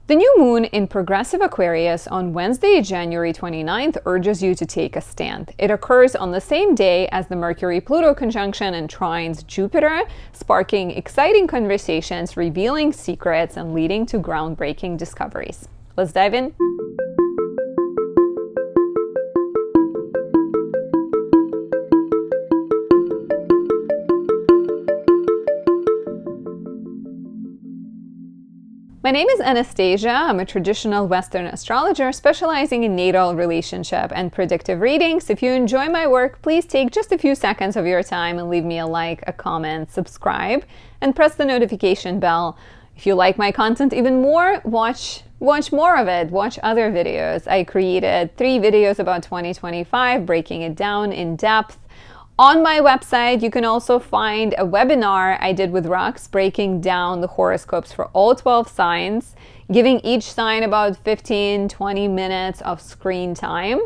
The new moon in progressive Aquarius on Wednesday, January 29th, urges you to take a stand. It occurs on the same day as the Mercury Pluto conjunction and trines Jupiter, sparking exciting conversations, revealing secrets, and leading to groundbreaking discoveries. Let's dive in. My name is Anastasia. I'm a traditional Western astrologer specializing in natal, relationship, and predictive readings. If you enjoy my work, please take just a few seconds of your time and leave me a like, a comment, subscribe, and press the notification bell. If you like my content even more, watch more of it. Watch other videos. I created 3 videos about 2025, breaking it down in depth. On my website, you can also find a webinar I did with Rux breaking down the horoscopes for all 12 signs, giving each sign about 15-20 minutes of screen time.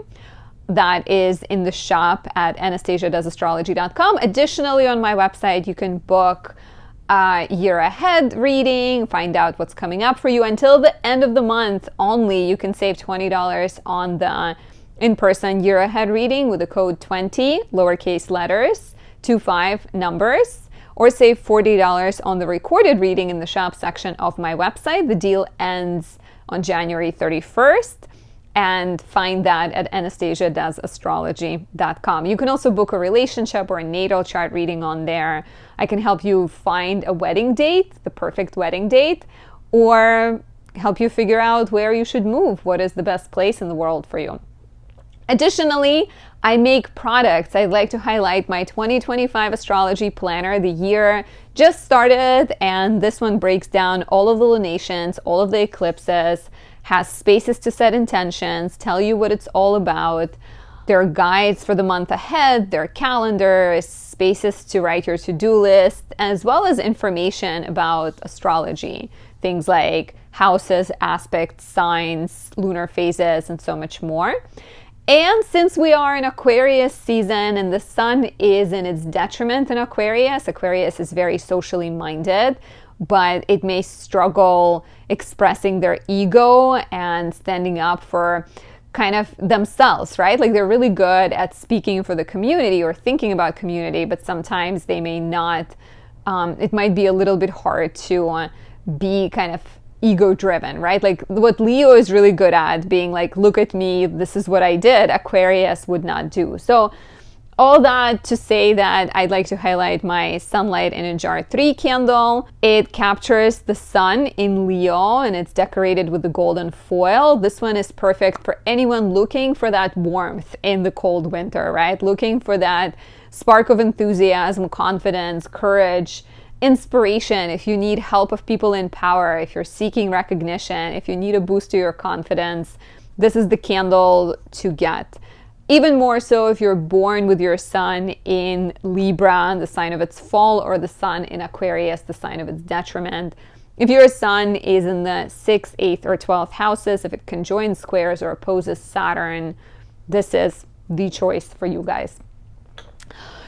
That is in the shop at anastasiadoesastrology.com. Additionally, on my website, you can book a year ahead reading, find out what's coming up for you. Until the end of the month only, you can save $20 on the in-person year ahead reading with the code 20, lowercase letters, 25 numbers, or save $40 on the recorded reading in the shop section of my website. The deal ends on January 31st, and find that at anastasiadoesastrology.com. You can also book a relationship or a natal chart reading on there. I can help you find a wedding date, the perfect wedding date, or help you figure out where you should move, what is the best place in the world for you. Additionally, I make products. I'd like to highlight my 2025 astrology planner. The year just started, and this one breaks down all of the lunations, all of the eclipses, has spaces to set intentions, tell you what it's all about. There are guides for the month ahead, there are calendars, spaces to write your to-do list, as well as information about astrology. Things like houses, aspects, signs, lunar phases, and so much more. And since we are in Aquarius season and the sun is in its detriment in Aquarius, Aquarius is very socially minded, but it may struggle expressing their ego and standing up for kind of themselves, right? Like they're really good at speaking for the community or thinking about community, but sometimes they may not, it might be a little bit hard to be kind of ego-driven, right? Like what Leo is really good at, being like, look at me, this is what I did, Aquarius would not do. So all that to say that I'd like to highlight my Sunlight in a Jar 3 candle. It captures the sun in Leo and it's decorated with the golden foil. This one is perfect for anyone looking for that warmth in the cold winter, right? Looking for that spark of enthusiasm, confidence, courage, inspiration. If you need help of people in power, if you're seeking recognition, if you need a boost to your confidence, this is the candle to get. Even more so if you're born with your sun in Libra, the sign of its fall, or the sun in Aquarius, the sign of its detriment. If your sun is in the 6th, 8th, or 12th houses, if it conjoins squares or opposes Saturn, this is the choice for you guys.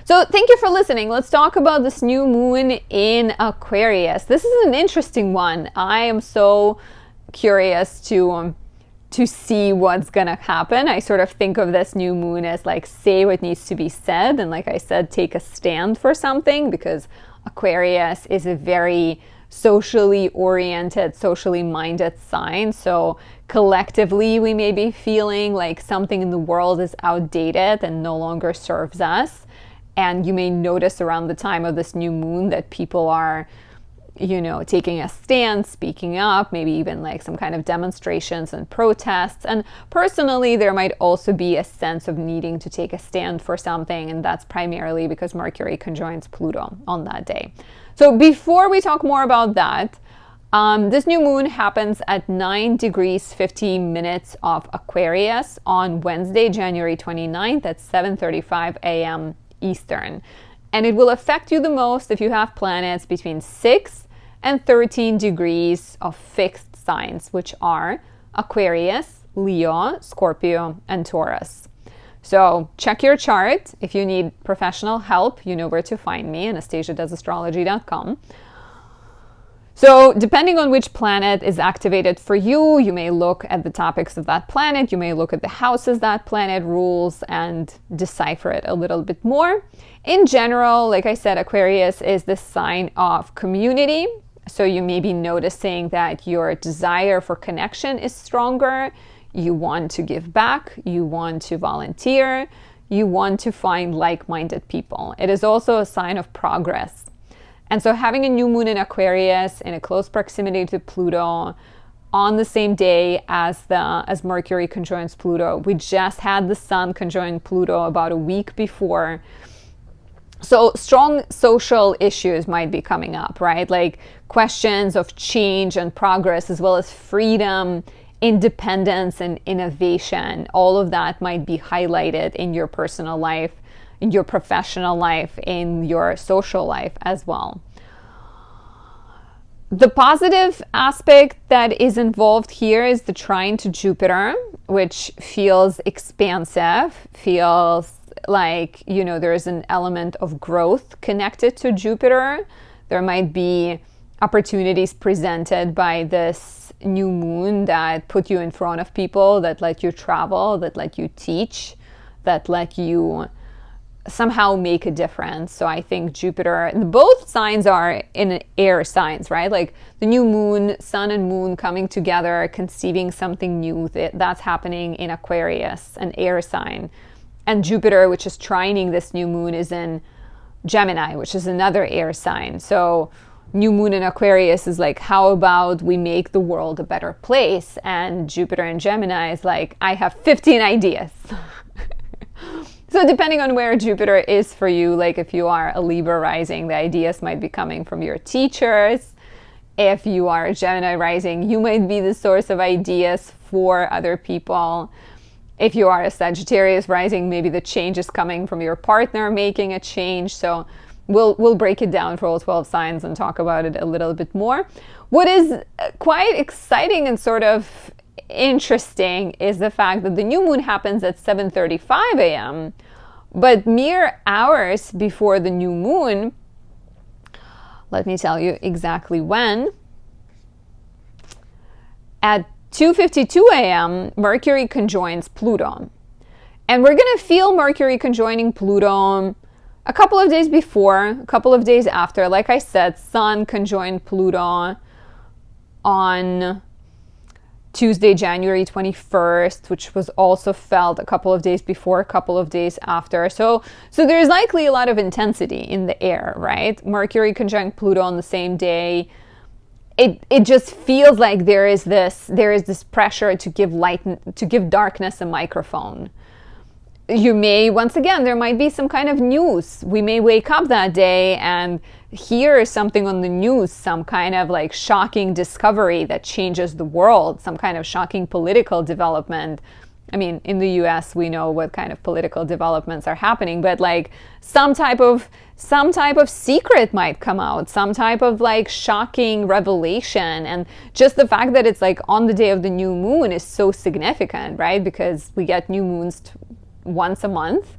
So thank you for listening. Let's talk about this new moon in Aquarius. This is an interesting one. I am so curious to see what's gonna happen. I sort of think of this new moon as like, say what needs to be said. And like I said, take a stand for something, because Aquarius is a very socially oriented, socially minded sign. So collectively, we may be feeling like something in the world is outdated and no longer serves us. And you may notice around the time of this new moon that people are, you know, taking a stand, speaking up, maybe even like some kind of demonstrations and protests. And personally, there might also be a sense of needing to take a stand for something. And that's primarily because Mercury conjoins Pluto on that day. So before we talk more about that, this new moon happens at 9 degrees 50 minutes of Aquarius on Wednesday, January 29th at 7:35 a.m. Eastern. And it will affect you the most if you have planets between 6 and 13 degrees of fixed signs, which are Aquarius, Leo, Scorpio, and Taurus. So check your chart. If you need professional help, you know where to find me, anastasiadoesastrology.com. So depending on which planet is activated for you, you may look at the topics of that planet, you may look at the houses that planet rules and decipher it a little bit more. In general, like I said, Aquarius is the sign of community. So you may be noticing that your desire for connection is stronger. You want to give back, you want to volunteer, you want to find like-minded people. It is also a sign of progress. And so having a new moon in Aquarius in a close proximity to Pluto on the same day as Mercury conjoins Pluto. We just had the Sun conjoin Pluto about a week before. So strong social issues might be coming up, right? Like questions of change and progress, as well as freedom, independence, and innovation. All of that might be highlighted in your personal life, in your professional life, in your social life as well. The positive aspect that is involved here is the trine to Jupiter, which feels expansive, feels like, you know, there is an element of growth connected to Jupiter. There might be opportunities presented by this new moon that put you in front of people, that let you travel, that let you teach, that let you somehow make a difference. So I think Jupiter, both signs are in air signs, right? Like the new moon, sun and moon coming together, conceiving something new, that's happening in Aquarius, an air sign. And Jupiter, which is trining this new moon, is in Gemini, which is another air sign. So new moon in Aquarius is like, how about we make the world a better place? And Jupiter in Gemini is like, I have 15 ideas. So depending on where Jupiter is for you, like if you are a Libra rising, the ideas might be coming from your teachers. If you are a Gemini rising, you might be the source of ideas for other people. If you are a Sagittarius rising, maybe the change is coming from your partner making a change. So we'll break it down for all 12 signs and talk about it a little bit more. What is quite exciting and sort of interesting is the fact that the new moon happens at 7:35 a.m., but mere hours before the new moon, let me tell you exactly when, at 2:52 a.m., Mercury conjoins Pluto. And we're going to feel Mercury conjoining Pluto a couple of days before, a couple of days after. Like I said, Sun conjoined Pluto on Tuesday, January 21st, which was also felt a couple of days before, a couple of days after. So there's likely a lot of intensity in the air, right? Mercury conjunct Pluto on the same day. It just feels like there is this pressure to give light, to give darkness a microphone. You may, once again, there might be some kind of news. We may wake up that day and hear something on the news, some kind of like shocking discovery that changes the world, some kind of shocking political development. I mean, in the US, we know what kind of political developments are happening, but like some type of secret might come out, some type of like shocking revelation. And just the fact that it's like on the day of the new moon is so significant, right? Because we get new moons once a month,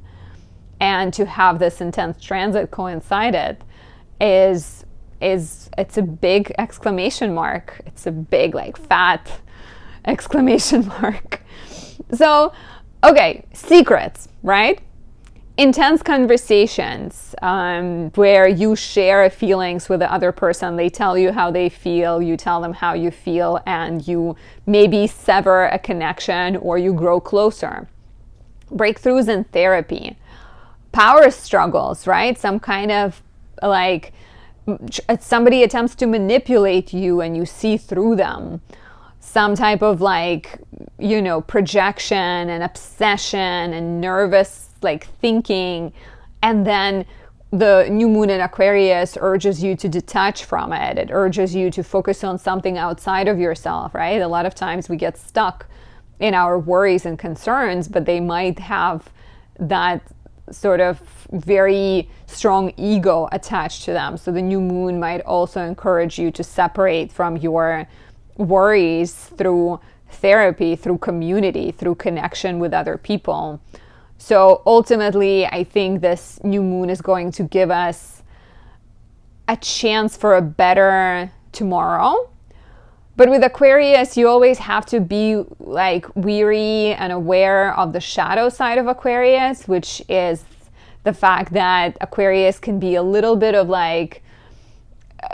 and to have this intense transit coincided is it's a big exclamation mark. It's a big like fat exclamation mark. So, okay, secrets, right? Intense conversations where you share feelings with the other person. They tell you how they feel, you tell them how you feel, and you maybe sever a connection or you grow closer. Breakthroughs in therapy, power struggles, right? Some kind of like somebody attempts to manipulate you and you see through them. Some type of like, you know, projection and obsession and nervous like thinking. And then the new moon in Aquarius urges you to detach from it. It urges you to focus on something outside of yourself, right? A lot of times we get stuck in our worries and concerns, but they might have that sort of very strong ego attached to them. So the new moon might also encourage you to separate from your worries through therapy, through community, through connection with other people. So ultimately, I think this new moon is going to give us a chance for a better tomorrow. But with Aquarius, you always have to be like weary and aware of the shadow side of Aquarius, which is the fact that Aquarius can be a little bit of like,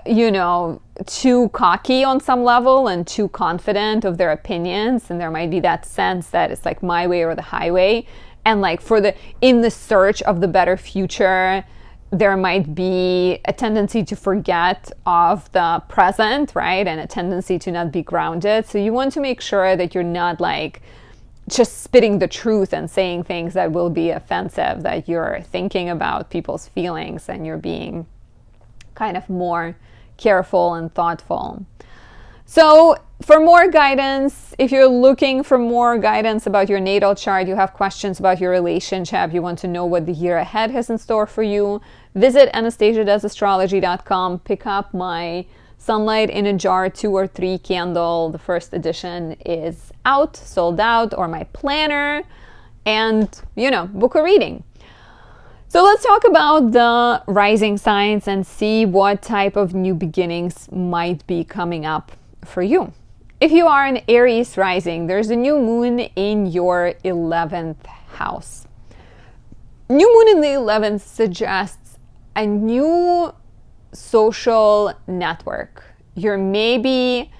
too cocky on some level and too confident of their opinions. And there might be that sense that it's like my way or the highway. And like in the search of the better future, there might be a tendency to forget of the present, right? And a tendency to not be grounded. So you want to make sure that you're not like just spitting the truth and saying things that will be offensive, that you're thinking about people's feelings and you're being kind of more careful and thoughtful. So for more guidance, if you're looking for more guidance about your natal chart, you have questions about your relationship, you want to know what the year ahead has in store for you, visit anastasiadoesastrology.com, pick up my Sunlight in a Jar 2 or 3 candle. The first edition is out, sold out, or my planner, and, book a reading. So let's talk about the rising signs and see what type of new beginnings might be coming up for you. If you are an Aries rising, there's a new moon in your 11th house. New moon in the 11th suggests a new social network. You're maybe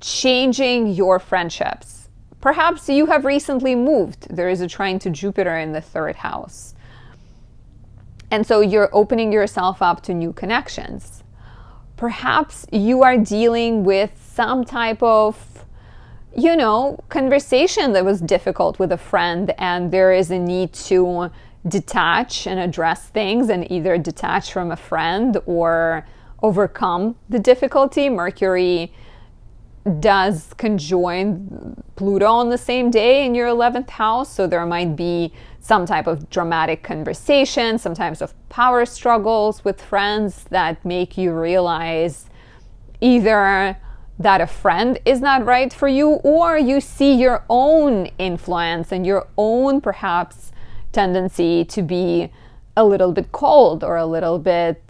changing your friendships. Perhaps you have recently moved. There is a trine to Jupiter in the 3rd house. And so you're opening yourself up to new connections. Perhaps you are dealing with some type of, conversation that was difficult with a friend, and there is a need to detach and address things and either detach from a friend or overcome the difficulty. Mercury does conjoin Pluto on the same day in your 11th house, so there might be some type of dramatic conversation, some types of power struggles with friends that make you realize either that a friend is not right for you, or you see your own influence and your own perhaps tendency to be a little bit cold or a little bit,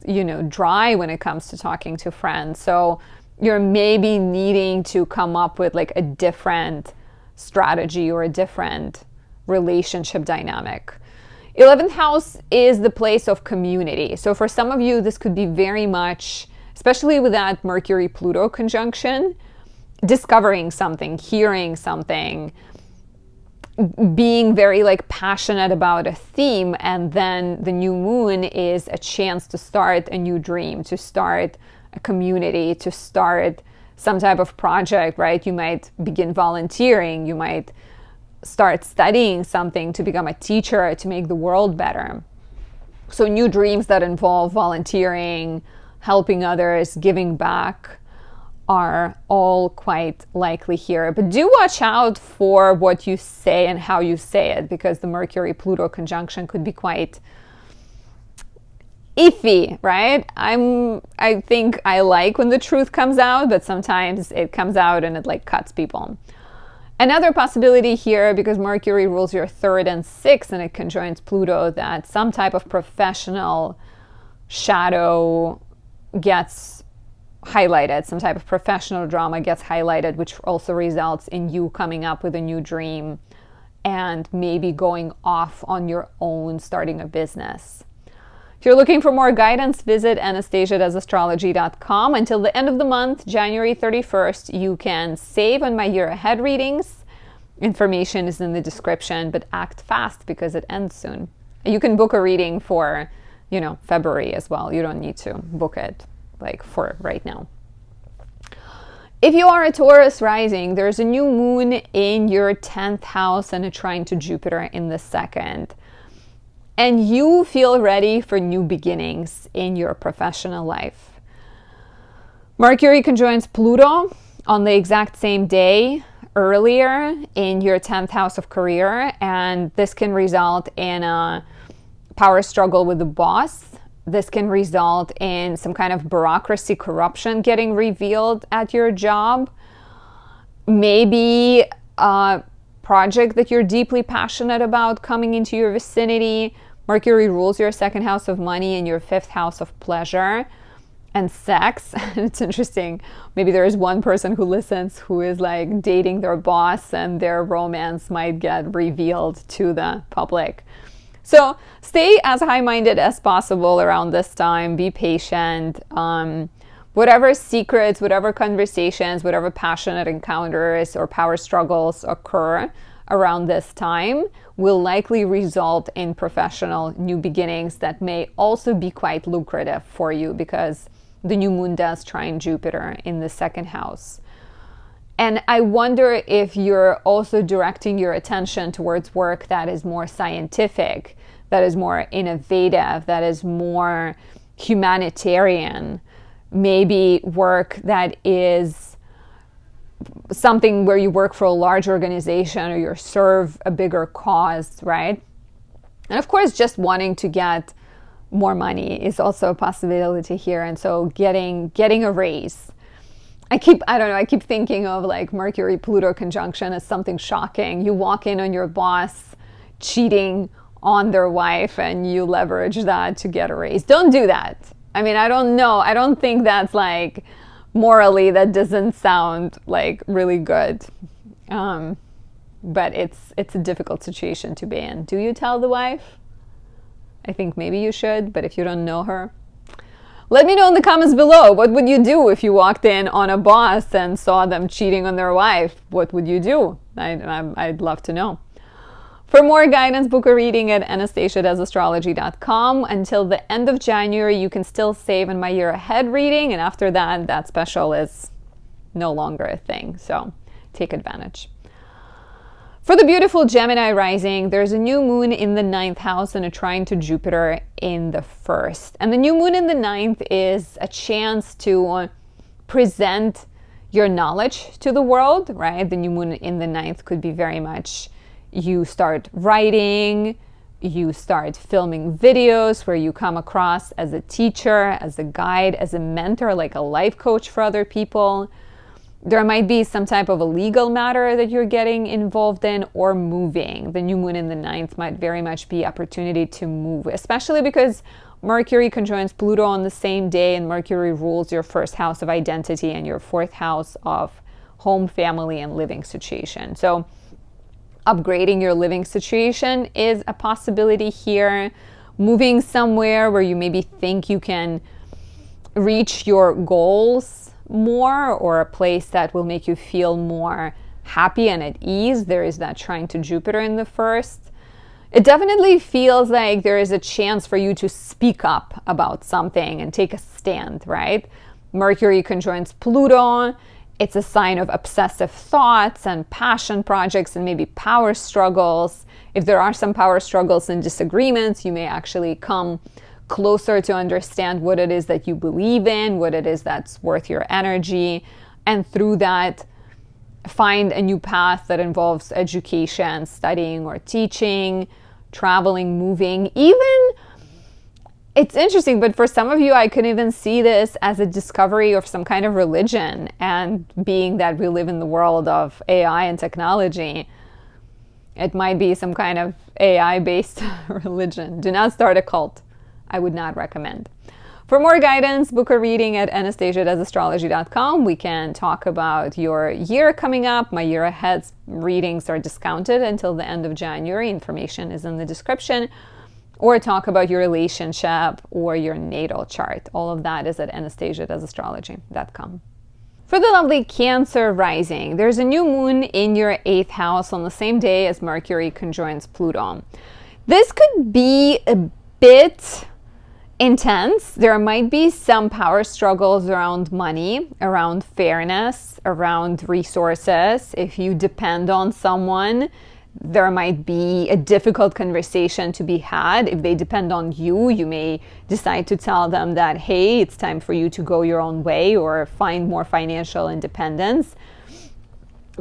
dry when it comes to talking to friends. So you're maybe needing to come up with like a different strategy or a different relationship dynamic. 11th house is the place of community. So for some of you, this could be very much, especially with that Mercury Pluto conjunction, discovering something, hearing something, being very like passionate about a theme, and then the new moon is a chance to start a new dream, to start a community, to start some type of project, right? You might begin volunteering, you might start studying something to become a teacher, to make the world better. So new dreams that involve volunteering, helping others, giving back are all quite likely here. But do watch out for what you say and how you say it, because the Mercury-Pluto conjunction could be quite iffy, right? I think I like when the truth comes out, but sometimes it comes out and it like cuts people. Another possibility here, because Mercury rules your 3rd and 6th and it conjoins Pluto, that some type of professional shadow gets highlighted, some type of professional drama gets highlighted, which also results in you coming up with a new dream and maybe going off on your own, starting a business. If you're looking for more guidance, visit anastasiadoesastrology.com. Until the end of the month, January 31st, you can save on my year ahead readings. Information is in the description, but act fast because it ends soon. You can book a reading for, February as well. You don't need to book it like for right now. If you are a Taurus rising, there's a new moon in your 10th house and a trine to Jupiter in the 2nd. And you feel ready for new beginnings in your professional life. Mercury conjoins Pluto on the exact same day earlier in your 10th house of career, and this can result in a power struggle with the boss. This can result in some kind of bureaucracy corruption getting revealed at your job. Maybe a project that you're deeply passionate about coming into your vicinity. Mercury rules your 2nd house of money and your 5th house of pleasure. and sex. It's interesting. Maybe there is one person who listens who is like dating their boss, and their romance might get revealed to the public. So stay as high-minded as possible around this time. Be patient. Whatever secrets, whatever conversations, whatever passionate encounters or power struggles occur around this time will likely result in professional new beginnings that may also be quite lucrative for you, because the new moon does trine Jupiter in the second house. And I wonder if you're also directing your attention towards work that is more scientific, that is more innovative, that is more humanitarian. Maybe work that is something where you work for a large organization or you serve a bigger cause, right? And of course, just wanting to get more money is also a possibility here. And so getting a raise. I keep thinking of like Mercury Pluto conjunction as something shocking. You walk in on your boss cheating on their wife and you leverage that to get a raise. Don't do that. I mean, I don't know. I don't think that's like morally, that doesn't sound like really good. But it's a difficult situation to be in. Do you tell the wife? I think maybe you should, but if you don't know her, let me know in the comments below. What would you do if you walked in on a boss and saw them cheating on their wife? What would you do? I'd love to know. For more guidance, book a reading at anastasiadoesastrology.com. Until the end of January, you can still save in my year ahead reading. And after that, that special is no longer a thing. So take advantage. For the beautiful Gemini rising, there's a new moon in the 9th house and a trine to Jupiter in the 1st. And the new moon in the 9th is a chance to present your knowledge to the world, right? The new moon in the 9th could be very much you start writing, you start filming videos where you come across as a teacher, as a guide, as a mentor, like a life coach for other people. There might be some type of a legal matter that you're getting involved in, or moving. The new moon in the 9th might very much be opportunity to move, especially because Mercury conjoins Pluto on the same day, and Mercury rules your 1st house of identity and your 4th house of home, family, and living situation. So upgrading your living situation is a possibility here. Moving somewhere where you maybe think you can reach your goals more, or a place that will make you feel more happy and at ease. There is that trine to Jupiter in the 1st. It definitely feels like there is a chance for you to speak up about something and take a stand, right? Mercury conjoins Pluto. It's a sign of obsessive thoughts and passion projects and maybe power struggles. If there are some power struggles and disagreements, you may actually come closer to understand what it is that you believe in, what it is that's worth your energy, and through that, find a new path that involves education, studying or teaching, traveling, moving. Even, it's interesting, but for some of you, I could even see this as a discovery of some kind of religion. And being that we live in the world of AI and technology, it might be some kind of AI-based religion. Do not start a cult. I would not recommend. For more guidance, book a reading at anastasiadoesastrology.com. We can talk about your year coming up. My year ahead readings are discounted until the end of January. Information is in the description. Or talk about your relationship or your natal chart. All of that is at anastasiadoesastrology.com. For the lovely Cancer rising, there's a new moon in your 8th house on the same day as Mercury conjoins Pluto. This could be a bit intense. There might be some power struggles around money, around fairness, around resources. If you depend on someone, there might be a difficult conversation to be had. If they depend on you, you may decide to tell them that, hey, it's time for you to go your own way or find more financial independence.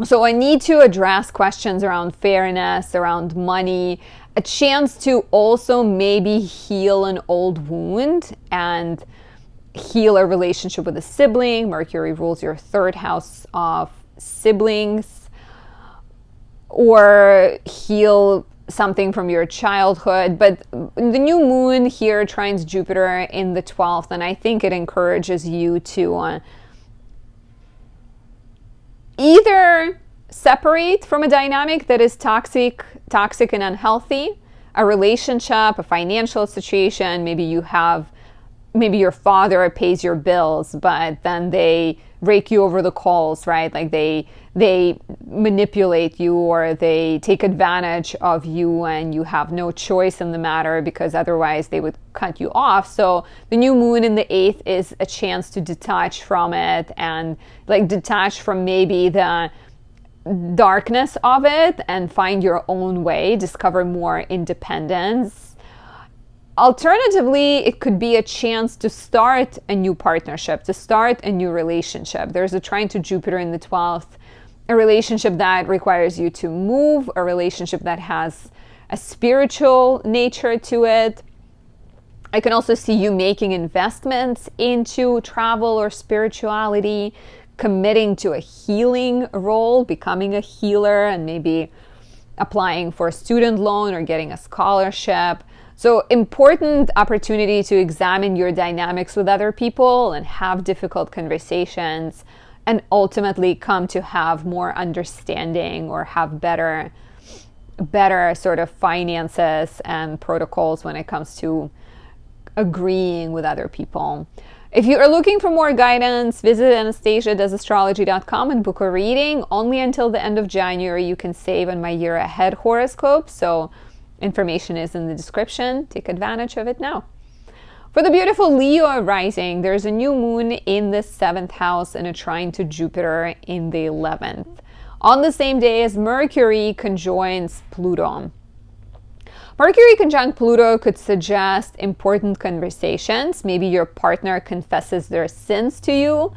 So I need to address questions around fairness, around money, a chance to also maybe heal an old wound and heal a relationship with a sibling. Mercury rules your 3rd house of siblings. Or heal something from your childhood. But the new moon here trines Jupiter in the 12th, and I think it encourages you to either separate from a dynamic that is toxic and unhealthy, a relationship, a financial situation. Maybe your father pays your bills, but then they rake you over the coals, right? Like they manipulate you, or they take advantage of you, and you have no choice in the matter because otherwise they would cut you off. So the new moon in the 8th is a chance to detach from it, and like detach from maybe the darkness of it and find your own way, discover more independence. Alternatively, it could be a chance to start a new partnership, to start a new relationship. There's a trine to Jupiter in the 12th, a relationship that requires you to move, a relationship that has a spiritual nature to it. I can also see you making investments into travel or spirituality, committing to a healing role, becoming a healer, and maybe applying for a student loan or getting a scholarship. So important opportunity to examine your dynamics with other people and have difficult conversations, and ultimately come to have more understanding or have better sort of finances and protocols when it comes to agreeing with other people. If you are looking for more guidance, visit AnastasiaDoesAstrology.com and book a reading. Only until the end of January you can save on my year ahead horoscope. So information is in the description. Take advantage of it now. For the beautiful Leo rising, there's a new moon in the 7th house and a trine to Jupiter in the 11th. On the same day as Mercury conjoins Pluto. Mercury conjunct Pluto could suggest important conversations. Maybe your partner confesses their sins to you,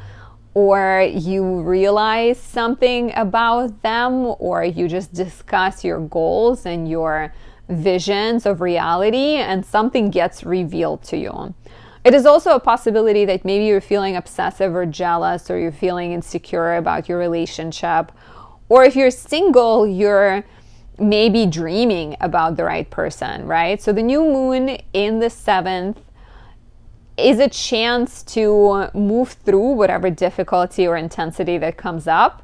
or you realize something about them, or you just discuss your goals and your visions of reality, and something gets revealed to you. It is also a possibility that maybe you're feeling obsessive or jealous, or you're feeling insecure about your relationship. Or if you're single, you're maybe dreaming about the right person, right? So the new moon in the 7th is a chance to move through whatever difficulty or intensity that comes up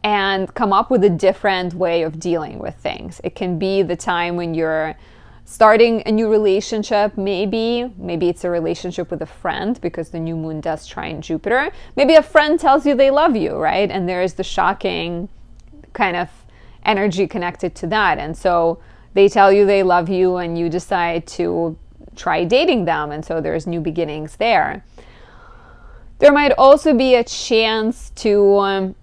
and come up with a different way of dealing with things. It can be the time when you're starting a new relationship. Maybe it's a relationship with a friend, because the new moon does trine Jupiter. Maybe a friend tells you they love you, right? And there is the shocking kind of energy connected to that. And so they tell you they love you, and you decide to try dating them. And so there's new beginnings there. There might also be a chance to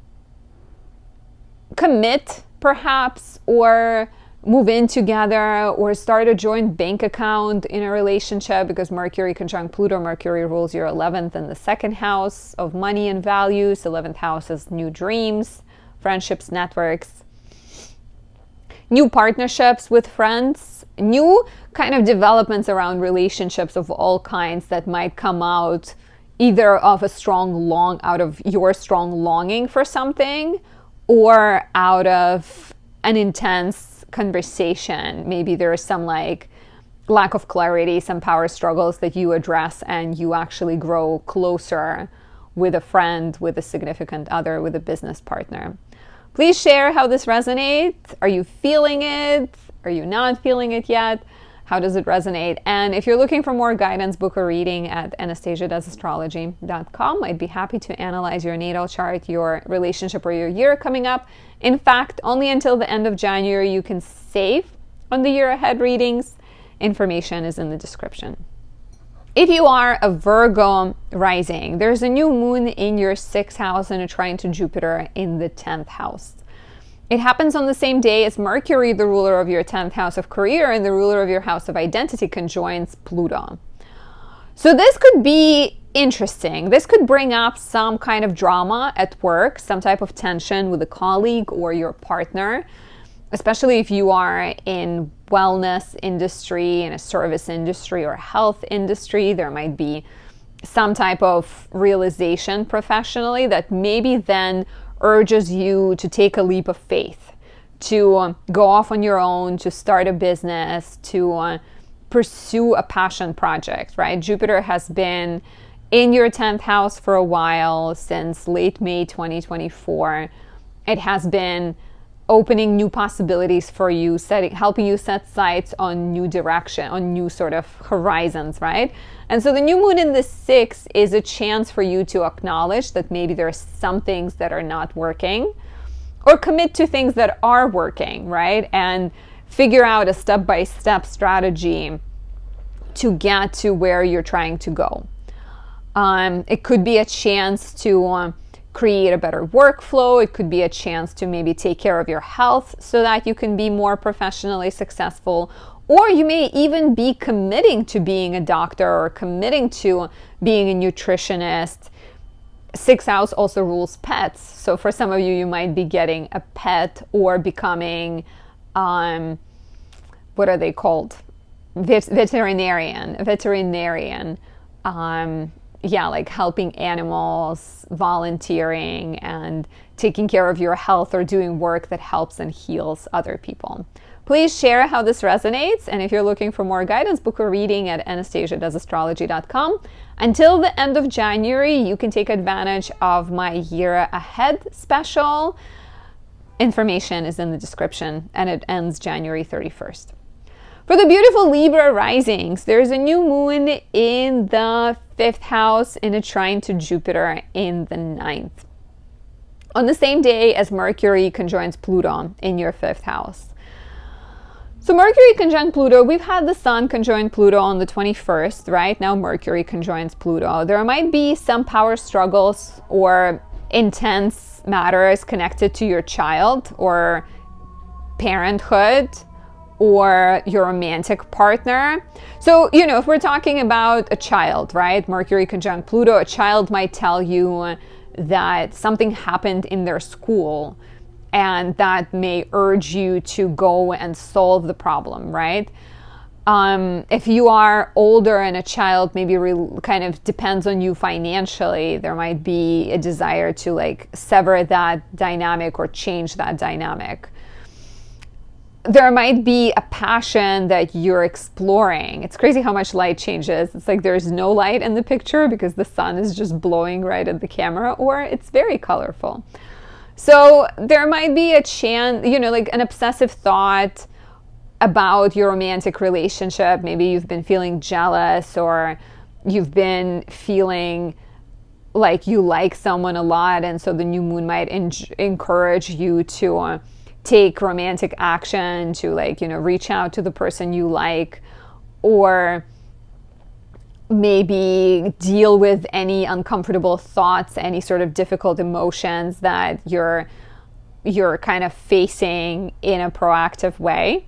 commit, perhaps, or move in together, or start a joint bank account in a relationship, because Mercury conjunct Pluto. Mercury rules your 11th and the 2nd house of money and values. 11th house is new dreams, friendships, networks, new partnerships with friends, new kind of developments around relationships of all kinds that might come out either of out of your strong longing for something, or out of an intense conversation. Maybe there is some like lack of clarity, some power struggles that you address, and you actually grow closer with a friend, with a significant other, with a business partner. Please share how this resonates. Are you feeling it? Are you not feeling it yet? How does it resonate? And if you're looking for more guidance, book a reading at AnastasiaDoesAstrology.com. I'd be happy to analyze your natal chart, your relationship, or your year coming up. In fact, only until the end of January you can save on the year ahead readings. Information is in the description. If you are a Virgo rising, there's a new moon in your 6th house and a trine to Jupiter in the 10th house. It happens on the same day as Mercury, the ruler of your 10th house of career and the ruler of your house of identity, conjoins Pluto. So this could be interesting. This could bring up some kind of drama at work, some type of tension with a colleague or your partner, especially if you are in wellness industry, in a service industry or health industry. There might be some type of realization professionally that maybe then urges you to take a leap of faith, to go off on your own, to start a business, to pursue a passion project, right? Jupiter has been in your 10th house for a while, since late May 2024. It has been opening new possibilities for you, helping you set sights on new direction, on new sort of horizons, right? And so the new moon in the 6th is a chance for you to acknowledge that maybe there are some things that are not working, or commit to things that are working, right? And figure out a step-by-step strategy to get to where you're trying to go. It could be a chance to create a better workflow. It could be a chance to maybe take care of your health so that you can be more professionally successful. Or you may even be committing to being a doctor, or committing to being a nutritionist. 6th house also rules pets. So for some of you, you might be getting a pet, or becoming, what are they called? Veterinarian. Yeah, like helping animals, volunteering, and taking care of your health, or doing work that helps and heals other people. Please share how this resonates. And if you're looking for more guidance, book a reading at anastasiadoesastrology.com. Until the end of January, you can take advantage of my Year Ahead special. Information is in the description, and it ends January 31st. For the beautiful Libra risings, there's a new moon in the 5th house in a trine to Jupiter in the 9th. On the same day as Mercury conjoins Pluto in your 5th house. So Mercury conjunct Pluto, we've had the Sun conjoin Pluto on the 21st, right? Now Mercury conjoins Pluto. There might be some power struggles or intense matters connected to your child, or parenthood, or your romantic partner. So, if we're talking about a child, right? Mercury conjunct Pluto, a child might tell you that something happened in their school, and that may urge you to go and solve the problem, right? If you are older and a child maybe kind of depends on you financially, there might be a desire to sever that dynamic or change that dynamic. There might be a passion that you're exploring. It's crazy how much light changes. It's like there's no light in the picture because the sun is just blowing right at the camera, or it's very colorful. So there might be a chance, an obsessive thought about your romantic relationship. Maybe you've been feeling jealous, or you've been feeling like you like someone a lot. And so the new moon might encourage you to take romantic action, to reach out to the person you like, or maybe deal with any uncomfortable thoughts, any sort of difficult emotions that you're kind of facing in a proactive way.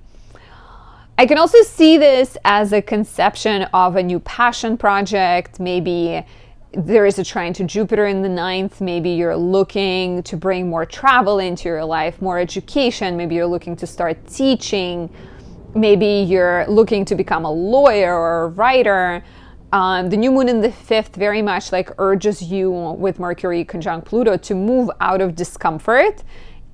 I can also see this as a conception of a new passion project. Maybe there is a trine to Jupiter in the 9th. Maybe you're looking to bring more travel into your life, more education. Maybe you're looking to start teaching. Maybe you're looking to become a lawyer or a writer. The new moon in the 5th very much urges you, with Mercury conjunct Pluto, to move out of discomfort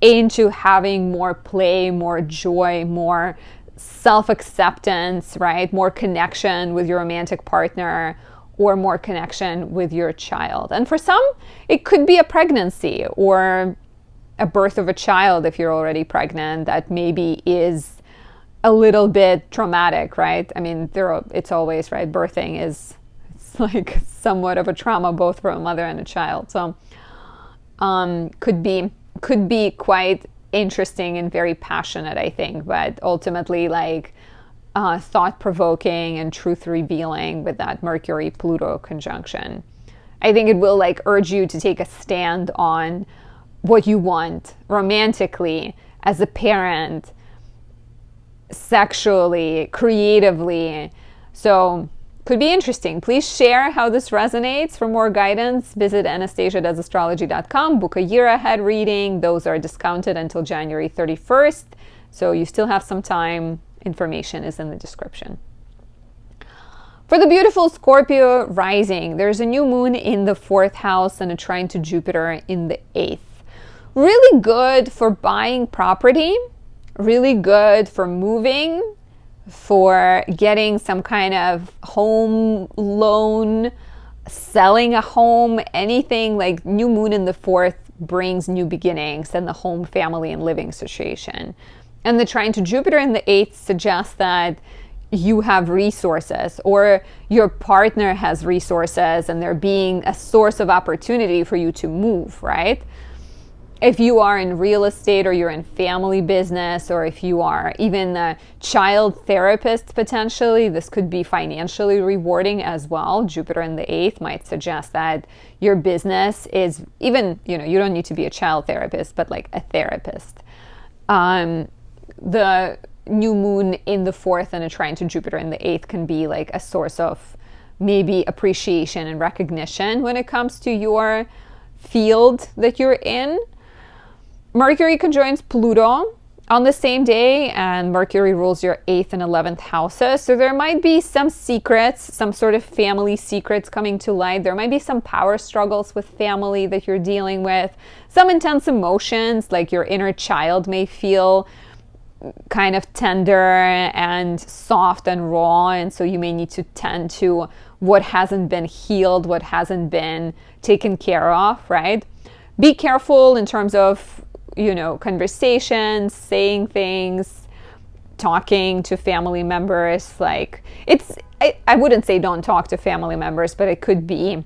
into having more play, more joy, more self-acceptance, right? More connection with your romantic partner, or more connection with your child. And for some, it could be a pregnancy or a birth of a child if you're already pregnant, that maybe is a little bit traumatic, right? I mean, it's always, right? Birthing it's somewhat of a trauma, both for a mother and a child. So could be quite interesting and very passionate, I think, but ultimately thought-provoking and truth-revealing with that Mercury-Pluto conjunction. I think it will urge you to take a stand on what you want romantically, as a parent, sexually, creatively. So could be interesting. Please share how this resonates. For more guidance, visit anastasiadoesastrology.com, book a year ahead reading. Those are discounted until January 31st. So you still have some time. Information is in the description. For the beautiful Scorpio rising, there's a new moon in the 4th house and a trine to Jupiter in the 8th. Really good for buying property, really good for moving, for getting some kind of home loan, selling a home, anything. Like new moon in the 4th brings new beginnings and the home, family, and living situation. And the trine to Jupiter in the 8th suggests that you have resources, or your partner has resources, and they're being a source of opportunity for you to move, right? If you are in real estate, or you're in family business, or if you are even a child therapist, potentially, this could be financially rewarding as well. Jupiter in the 8th might suggest that your business is even, you don't need to be a child therapist, but like a therapist. The new moon in the 4th and a trine to Jupiter in the 8th can be like a source of maybe appreciation and recognition when it comes to your field that you're in. Mercury conjoins Pluto on the same day, and Mercury rules your 8th and 11th houses. So there might be some secrets, some sort of family secrets coming to light. There might be some power struggles with family that you're dealing with, some intense emotions, like your inner child may feel kind of tender and soft and raw, and so you may need to tend to what hasn't been healed, what hasn't been taken care of, right? Be careful in terms of conversations, saying things, talking to family members. Like I wouldn't say don't talk to family members, but it can be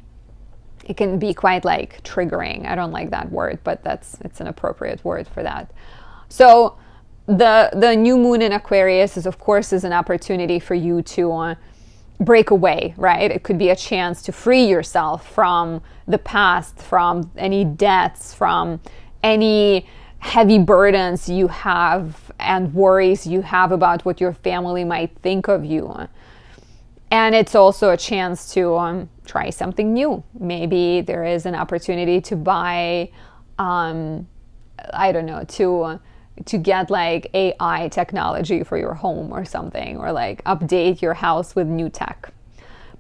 quite like triggering. I don't like that word, but it's an appropriate word for that. So the new moon in Aquarius is an opportunity for you to break away, right? It could be a chance to free yourself from the past, from any debts, from any heavy burdens you have and worries you have about what your family might think of you. And it's also a chance to try something new. Maybe there is an opportunity to buy, to get like AI technology for your home or something, or like update your house with new tech.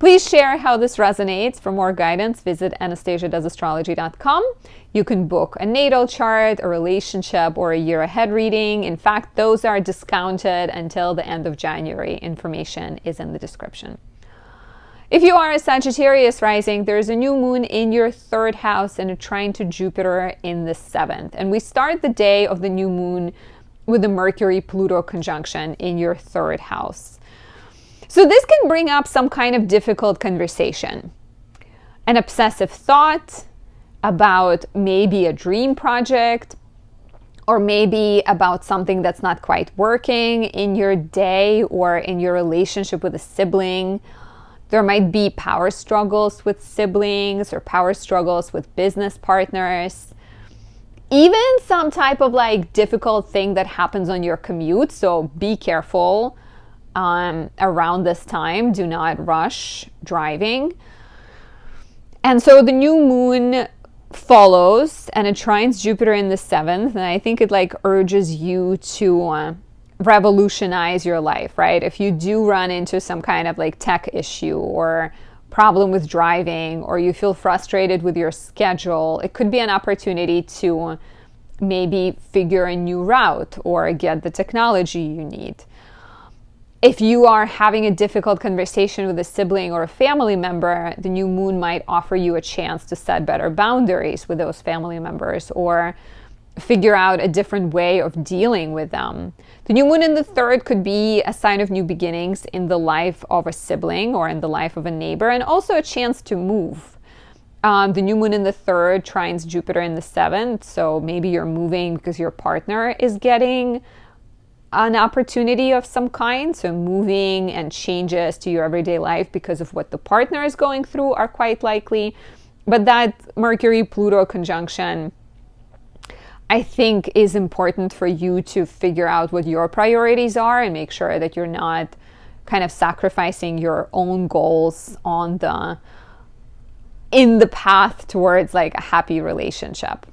Please share how this resonates. For more guidance, visit AnastasiaDoesAstrology.com. You can book a natal chart, a relationship, or a year ahead reading. In fact, those are discounted until the end of January. Information is in the description. If you are a Sagittarius rising, there's a new moon in your 3rd house and a trine to Jupiter in the 7th. And we start the day of the new moon with the Mercury Pluto conjunction in your 3rd house. So this can bring up some kind of difficult conversation, an obsessive thought about maybe a dream project, or maybe about something that's not quite working in your day or in your relationship with a sibling. There might be power struggles with siblings or power struggles with business partners. Even some type of like difficult thing that happens on your commute. So be careful around this time. Do not rush driving. And so the new moon follows and it trines Jupiter in the 7th. And I think it like urges you to revolutionize your life, right? If you do run into some kind of like tech issue or problem with driving, or you feel frustrated with your schedule, it could be an opportunity to maybe figure a new route or get the technology you need. If you are having a difficult conversation with a sibling or a family member, the new moon might offer you a chance to set better boundaries with those family members or figure out a different way of dealing with them. The new moon in the 3rd could be a sign of new beginnings in the life of a sibling or in the life of a neighbor, and also a chance to move. The new moon in the 3rd trines Jupiter in the 7th, so maybe you're moving because your partner is getting an opportunity of some kind. So moving and changes to your everyday life because of what the partner is going through are quite likely. But that Mercury-Pluto conjunction, I think, is important for you to figure out what your priorities are and make sure that you're not kind of sacrificing your own goals in the path towards like a happy relationship.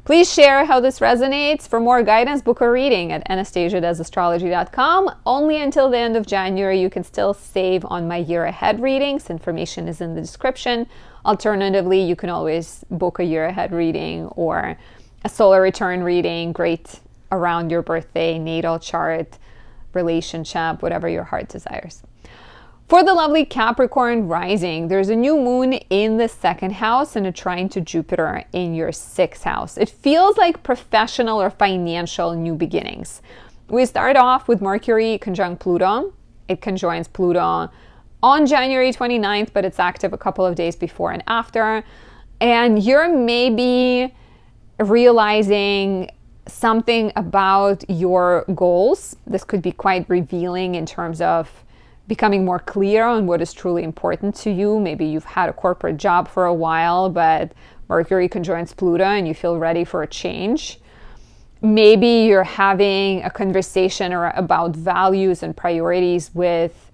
Please share how this resonates. For more guidance, book a reading at AnastasiaDoesAstrology.com. Only until the end of January. You can still save on my year ahead readings. Information is in the description. Alternatively, you can always book a year ahead reading or a solar return reading. Great around your birthday, natal chart, relationship, whatever your heart desires. For the lovely Capricorn rising, there's a new moon in the 2nd house and a trine to Jupiter in your 6th house. It feels like professional or financial new beginnings. We start off with Mercury conjunct Pluto. It conjoins Pluto on January 29th, but it's active a couple of days before and after. And you're maybe realizing something about your goals. This could be quite revealing in terms of becoming more clear on what is truly important to you. Maybe you've had a corporate job for a while, but Mercury conjoins Pluto and you feel ready for a change. Maybe you're having a conversation about values and priorities with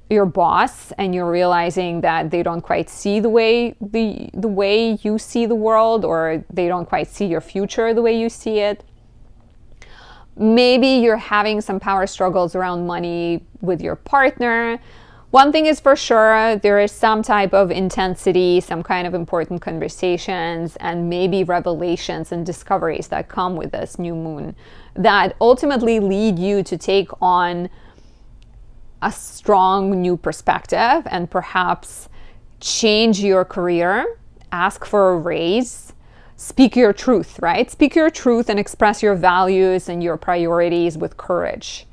your boss and you're realizing that they don't quite see the way you see the world, or they don't quite see your future the way you see it. Maybe you're having some power struggles around money with your partner. One thing is for sure, there is some type of intensity, some kind of important conversations, and maybe revelations and discoveries that come with this new moon that ultimately lead you to take on a strong new perspective and perhaps change your career, ask for a raise, speak your truth, right? Speak your truth and express your values and your priorities with courage.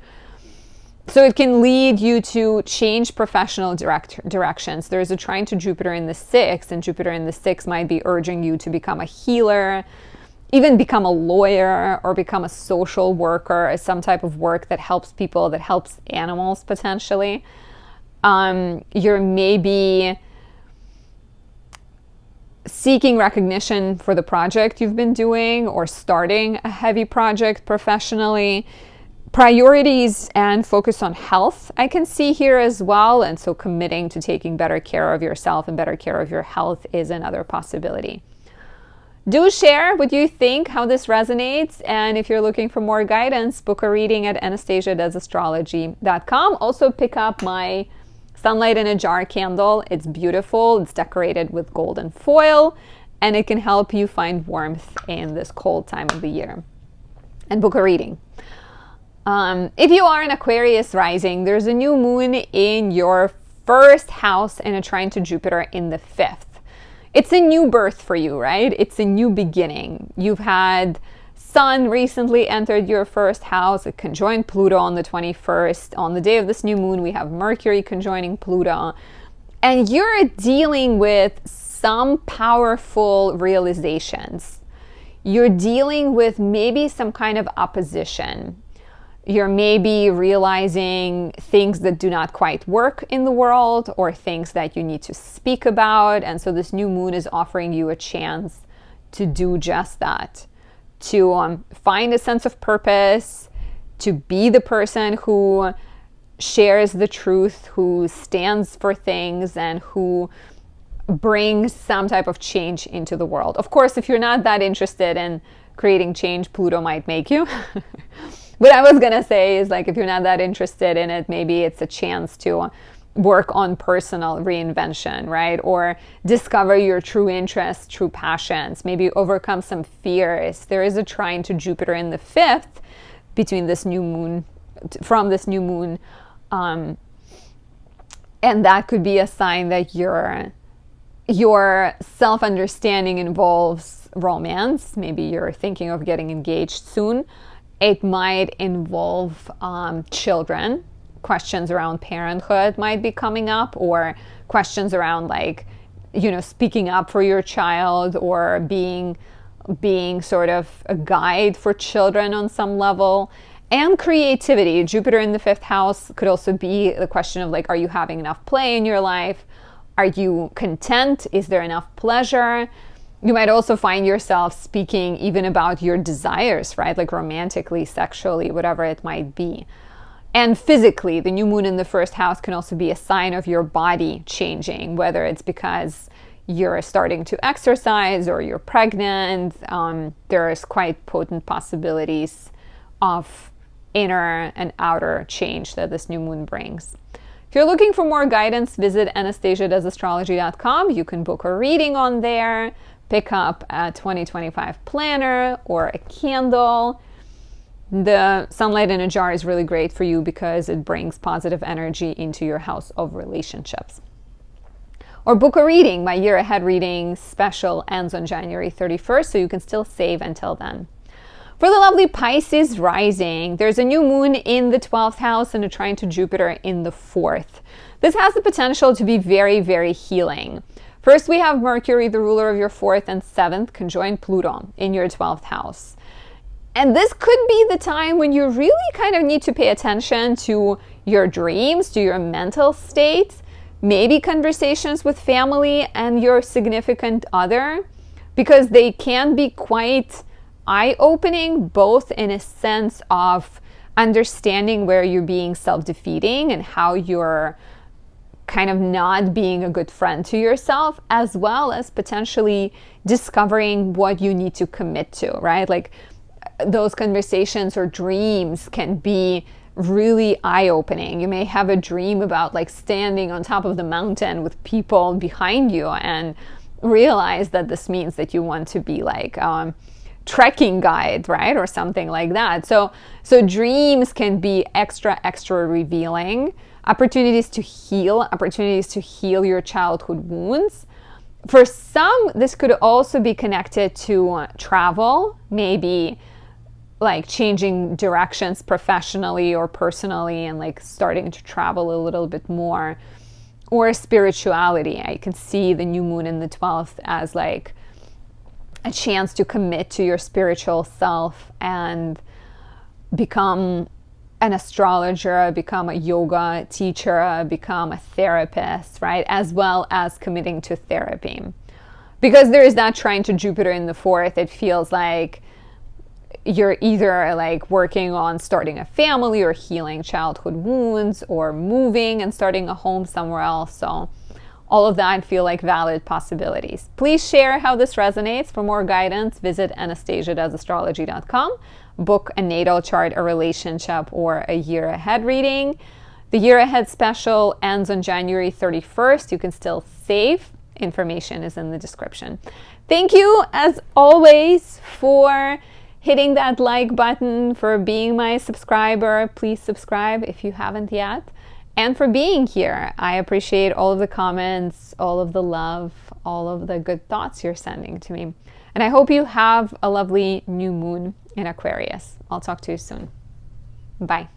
So it can lead you to change professional directions. There's a trine to Jupiter in the 6th, and Jupiter in the 6th might be urging you to become a healer, even become a lawyer, or become a social worker, some type of work that helps people, that helps animals potentially. You're maybe seeking recognition for the project you've been doing or starting a heavy project professionally. Priorities and focus on health I can see here as well, and so committing to taking better care of yourself and better care of your health is another possibility. Do share what you think, how this resonates, and if you're looking for more guidance, book a reading at anastasiadoesastrology.com. Also pick up my Sunlight in a Jar candle. It's beautiful. It's decorated with golden foil, and it can help you find warmth in this cold time of the year. And book a reading. If you are an Aquarius rising, there's a new moon in your 1st house and a trine to Jupiter in the 5th. It's a new birth for you, right? It's a new beginning. You've had Sun recently entered your 1st house. It conjoined Pluto on the 21st. On the day of this new moon, we have Mercury conjoining Pluto. And you're dealing with some powerful realizations. You're dealing with maybe some kind of opposition. You're maybe realizing things that do not quite work in the world, or things that you need to speak about. And so this new moon is offering you a chance to do just that, to find a sense of purpose, to be the person who shares the truth, who stands for things, and who brings some type of change into the world. Of course, if you're not that interested in creating change, Pluto might make you. What I was going to say is, like, if you're not that interested in it, maybe it's a chance to work on personal reinvention, right? Or discover your true interests, true passions, maybe overcome some fears. There is a trine to Jupiter in the 5th between this new moon, from this new moon. And that could be a sign that your self-understanding involves romance. Maybe you're thinking of getting engaged soon. It might involve children. Questions around parenthood might be coming up, or questions around, like, speaking up for your child, or being sort of a guide for children on some level. And creativity. Jupiter in the 5th house could also be the question of, like, are you having enough play in your life? Are you content? Is there enough pleasure? You might also find yourself speaking even about your desires, right? Like romantically, sexually, whatever it might be. And physically, the new moon in the 1st house can also be a sign of your body changing, whether it's because you're starting to exercise or you're pregnant. There's quite potent possibilities of inner and outer change that this new moon brings. If you're looking for more guidance, visit anastasiadoesastrology.com. You can book a reading on there. Pick up a 2025 planner or a candle. The sunlight in a jar is really great for you because it brings positive energy into your house of relationships. Or book a reading. My year ahead reading special ends on January 31st, so you can still save until then. For the lovely Pisces rising, there's a new moon in the 12th house and a trine to Jupiter in the 4th. This has the potential to be very, very healing. First, we have Mercury, the ruler of your 4th and 7th, conjoin Pluto in your 12th house. And this could be the time when you really kind of need to pay attention to your dreams, to your mental state, maybe conversations with family and your significant other, because they can be quite eye-opening, both in a sense of understanding where you're being self-defeating and how you're kind of not being a good friend to yourself, as well as potentially discovering what you need to commit to, right? Like those conversations or dreams can be really eye-opening. You may have a dream about like standing on top of the mountain with people behind you and realize that this means that you want to be like trekking guide, right? Or something like that. So dreams can be extra revealing. Opportunities to heal your childhood wounds. For some, this could also be connected to travel, maybe like changing directions professionally or personally and like starting to travel a little bit more. Or spirituality. I can see the new moon in the 12th as like a chance to commit to your spiritual self and become an astrologer, become a yoga teacher, become a therapist, right? As well as committing to therapy. Because there is that trine to Jupiter in the 4th, it feels like you're either like working on starting a family or healing childhood wounds or moving and starting a home somewhere else. So all of that feel like valid possibilities. Please share how this resonates. For more guidance, visit anastasia.astrology.com. Book a natal chart, a relationship, or a year ahead reading. The year ahead special ends on January 31st. You can still save. Information is in the description. Thank you, as always, for hitting that like button, for being my subscriber. Please subscribe if you haven't yet. And for being here. I appreciate all of the comments, all of the love, all of the good thoughts you're sending to me. And I hope you have a lovely new moon in Aquarius. I'll talk to you soon. Bye.